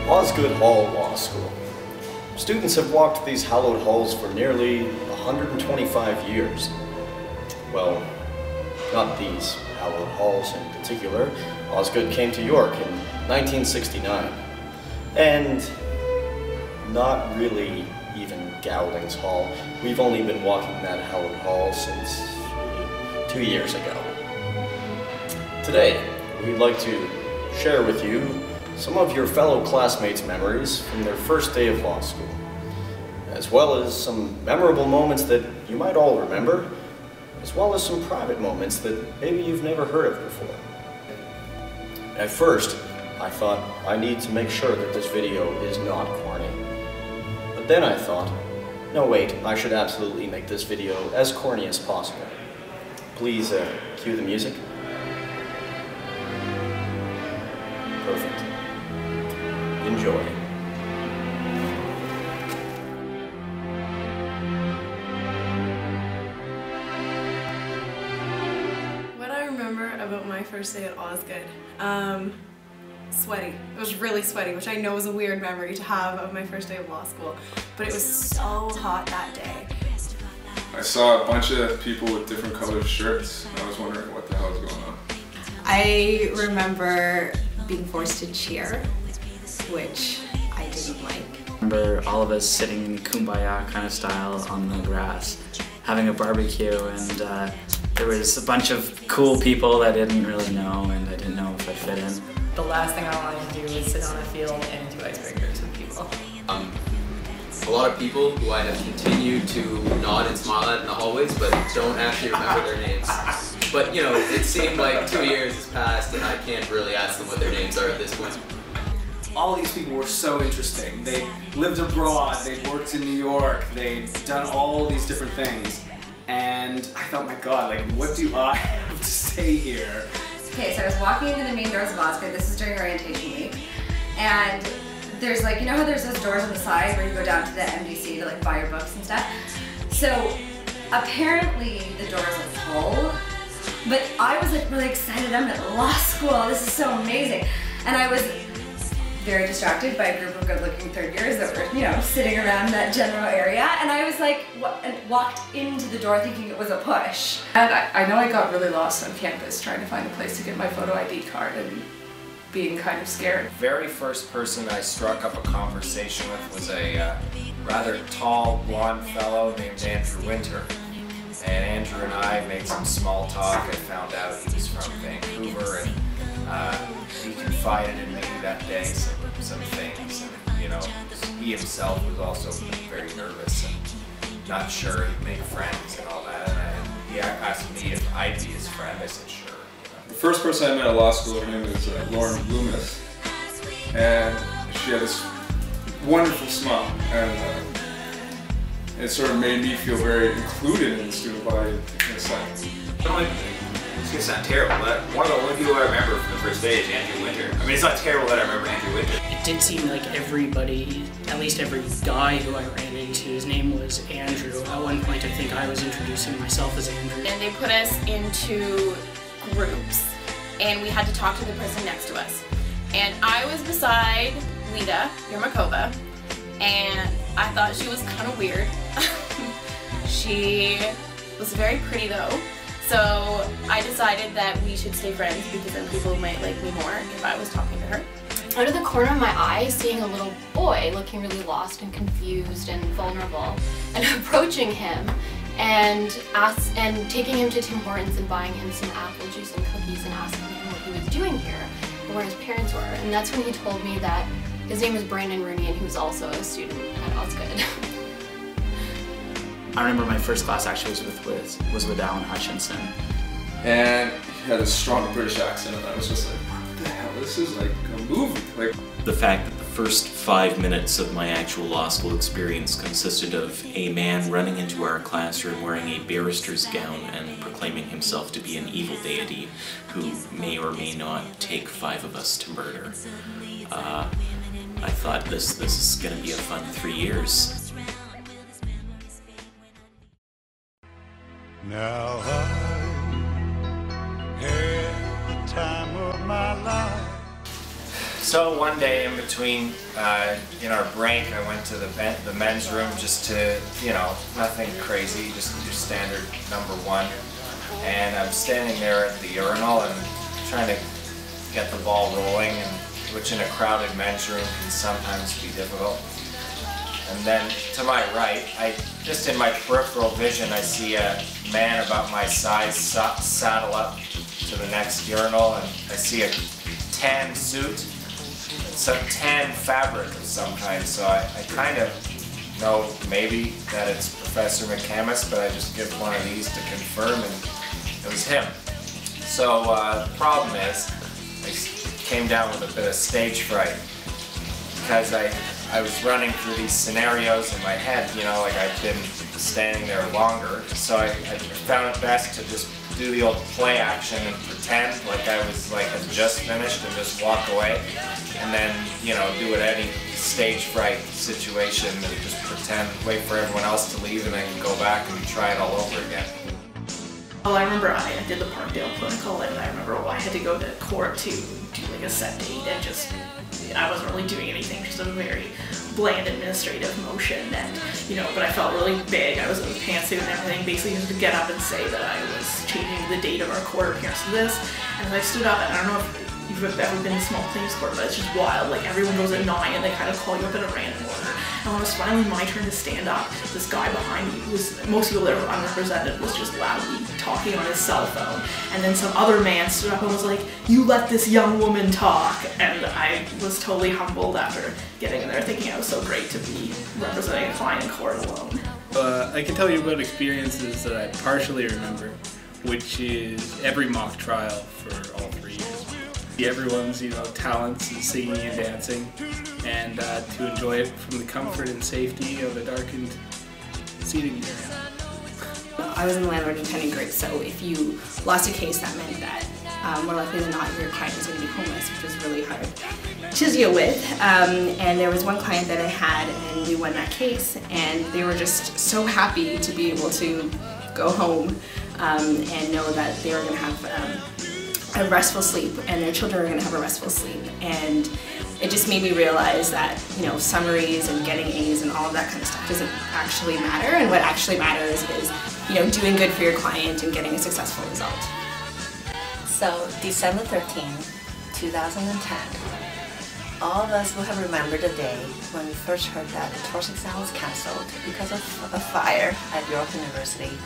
Osgoode Hall Law School. Students have walked these hallowed halls for nearly 125 years. Well, not these hallowed halls in particular. Osgoode came to York in 1969. And not really even Gowling's Hall. We've only been walking that hallowed hall since 2 years ago. Today, we'd like to share with you some of your fellow classmates' memories from their first day of law school, as well as some memorable moments that you might all remember, as well as some private moments that maybe you've never heard of before. At first, I thought I need to make sure that this video is not corny. But then I thought, no wait, I should absolutely make this video as corny as possible. Please cue the music. Perfect. Enjoy. What I remember about my first day at Osgoode, sweaty. It was really sweaty, which I know is a weird memory to have of my first day of law school, but it was so hot that day. I saw a bunch of people with different colored shirts, and I was wondering what the hell was going on. I remember being forced to cheer, which I didn't like. I remember all of us sitting in kumbaya kind of style on the grass, having a barbecue, and there was a bunch of cool people that I didn't really know, and I didn't know if I'd fit in. The last thing I wanted to do was sit on a field and do icebreakers with people. A lot of people who I have continued to nod and smile at in the hallways, but don't actually remember their names. But you know, it seemed like 2 years has passed and I can't really ask them what their names are at this point. All these people were so interesting. They lived abroad, they worked in New York, they'd done all these different things. And I thought, my God, like, what do I have to say here? Okay, so I was walking into the main doors of Osgoode. This is during orientation week. And there's like, you know how there's those doors on the side where you go down to the MDC to like buy your books and stuff? So apparently the doors are full, but I was like really excited. I'm at law school, this is so amazing. And I was very distracted by a group of good-looking third years that were, you know, sitting around that general area. And I was like, walked into the door thinking it was a push. And I know I got really lost on campus trying to find a place to get my photo ID card and being kind of scared. The very first person I struck up a conversation with was a rather tall, blonde fellow named Andrew Winter. And Andrew and I made some small talk. I found out he was from Vancouver, and he confided in me that day some things. And, you know, he himself was also very nervous and not sure he'd make friends and all that. And he asked me if I'd be his friend. I said sure. The first person I met at law school, her name was Lauren Loomis, and she had this wonderful smile, and it sort of made me feel very included in the student body in a sense. It's gonna sound terrible, but one of the only people I remember from the first day is Andrew Winter. I mean, it's not terrible that I remember Andrew Winter. It did seem like everybody, at least every guy who I ran into, his name was Andrew. At one point I think I was introducing myself as Andrew. And they put us into groups, and we had to talk to the person next to us. And I was beside Lita Yermakova, and I thought she was kind of weird. She was very pretty though, so I decided that we should stay friends because then people might like me more if I was talking to her. Out of the corner of my eye, seeing a little boy looking really lost and confused and vulnerable, and approaching him and taking him to Tim Hortons and buying him some apple juice and cookies and asking him what he was doing here and where his parents were. And that's when he told me that his name was Brandon Rooney and he was also a student at Osgoode. I remember my first class actually was with Alan Hutchinson. And he had a strong British accent, and I was just like, what the hell, this is like a movie. Like, the fact that the first 5 minutes of my actual law school experience consisted of a man running into our classroom wearing a barrister's gown and proclaiming himself to be an evil deity who may or may not take 5 of us to murder. I thought this is going to be a fun 3 years. Now I had the time of my life. So one day in between, in our break, I went to the men's room just to, nothing crazy, just do standard number one. And I'm standing there at the urinal and trying to get the ball rolling, which in a crowded men's room can sometimes be difficult. And then to my right, just in my peripheral vision, I see a man about my size saddle up to the next urinal, and I see a tan suit, some tan fabric of some kind. So I kind of know maybe that it's Professor McCamus, but I just give one of these to confirm, and it was him. So the problem is, I came down with a bit of stage fright because I was running through these scenarios in my head, like I've been standing there longer. So I found it best to just do the old play action and pretend like I was had just finished and just walk away, and then do it any stage fright situation and just pretend, wait for everyone else to leave, and then go back and try it all over again. Well, I remember I did the Parkdale clinical, and I remember I had to go to court to do a set date, and I wasn't really doing anything, just a very bland administrative motion, and but I felt really big. I was in a pantsuit and everything, basically just to get up and say that I was changing the date of our court appearance to this. And as I stood up, and I don't know if you've ever been in small claims court, but it's just wild. Everyone goes at 9 and they kind of call you up in a random order. And when it was finally my turn to stand up, this guy behind me, most people that were unrepresented, was just loudly talking on his cell phone. And then some other man stood up and was like, "You let this young woman talk." And I was totally humbled after getting in there, thinking I was so great to be representing a client in court alone. I can tell you about experiences that I partially remember, which is every mock trial for all 3 years. Everyone's talents in singing and dancing, and to enjoy it from the comfort and safety of a darkened seating area. I was in the landlord and tenant group, so if you lost a case, that meant that more likely than not your client was going to be homeless, which was really hard to deal with. And there was one client that I had, and we won that case, and they were just so happy to be able to go home and know that they were going to have a restful sleep, and their children are going to have a restful sleep. And it just made me realize that summaries and getting A's and all of that kind of stuff doesn't actually matter, and what actually matters is doing good for your client and getting a successful result. So December 13, 2010, all of us will have remembered the day when we first heard that the TORS exam was cancelled because of a fire at York University,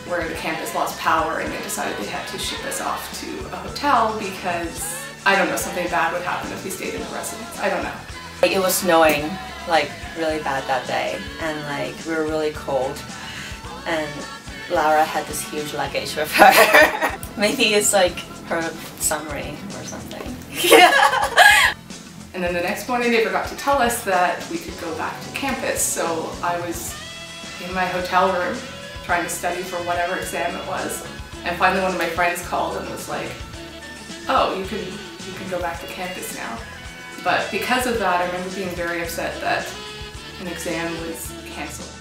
where the campus lost power and they decided they had to ship us off to a hotel because, I don't know, something bad would happen if we stayed in the residence. I don't know. It was snowing really bad that day, and we were really cold, and Laura had this huge luggage with her. Maybe it's her summary or something. And then the next morning they forgot to tell us that we could go back to campus, so I was in my hotel room trying to study for whatever exam it was, and finally one of my friends called and was like, "Oh, you can go back to campus now." But because of that, I remember being very upset that an exam was cancelled.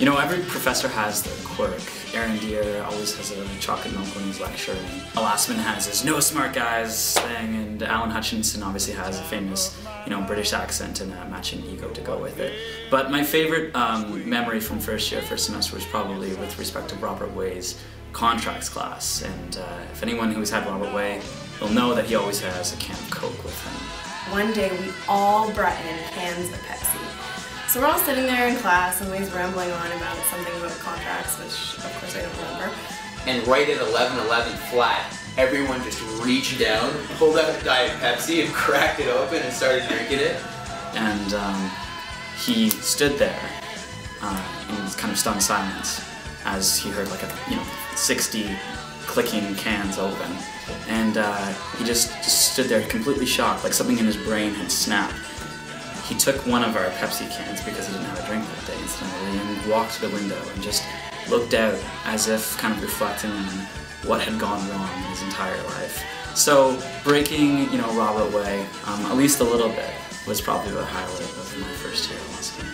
Every professor has their quirk. Aaron Deere always has a chocolate milk when he's lecturing. Alassman has his no smart guys thing, and Alan Hutchinson obviously has a famous, British accent and a matching ego to go with it. But my favorite memory from first semester was probably with respect to Robert Way's contracts class. And if anyone who's had Robert Way will know that he always has a can of Coke with him. One day we all brought in cans of Pepsi. So we're all sitting there in class and Way's rambling on about something about contracts, which of course I don't remember. And right at 11:11 flat, everyone just reached down, pulled out a Diet Pepsi, and cracked it open and started drinking it. And he stood there in kind of stunned silence as he heard 60 clicking cans open. And he just stood there completely shocked, like something in his brain had snapped. He took one of our Pepsi cans because he didn't have a drink that day instantly and walked to the window and just looked out as if kind of reflecting on what had gone wrong in his entire life. So breaking, Robert Way, at least a little bit, was probably the highlight of my first year at Osgoode.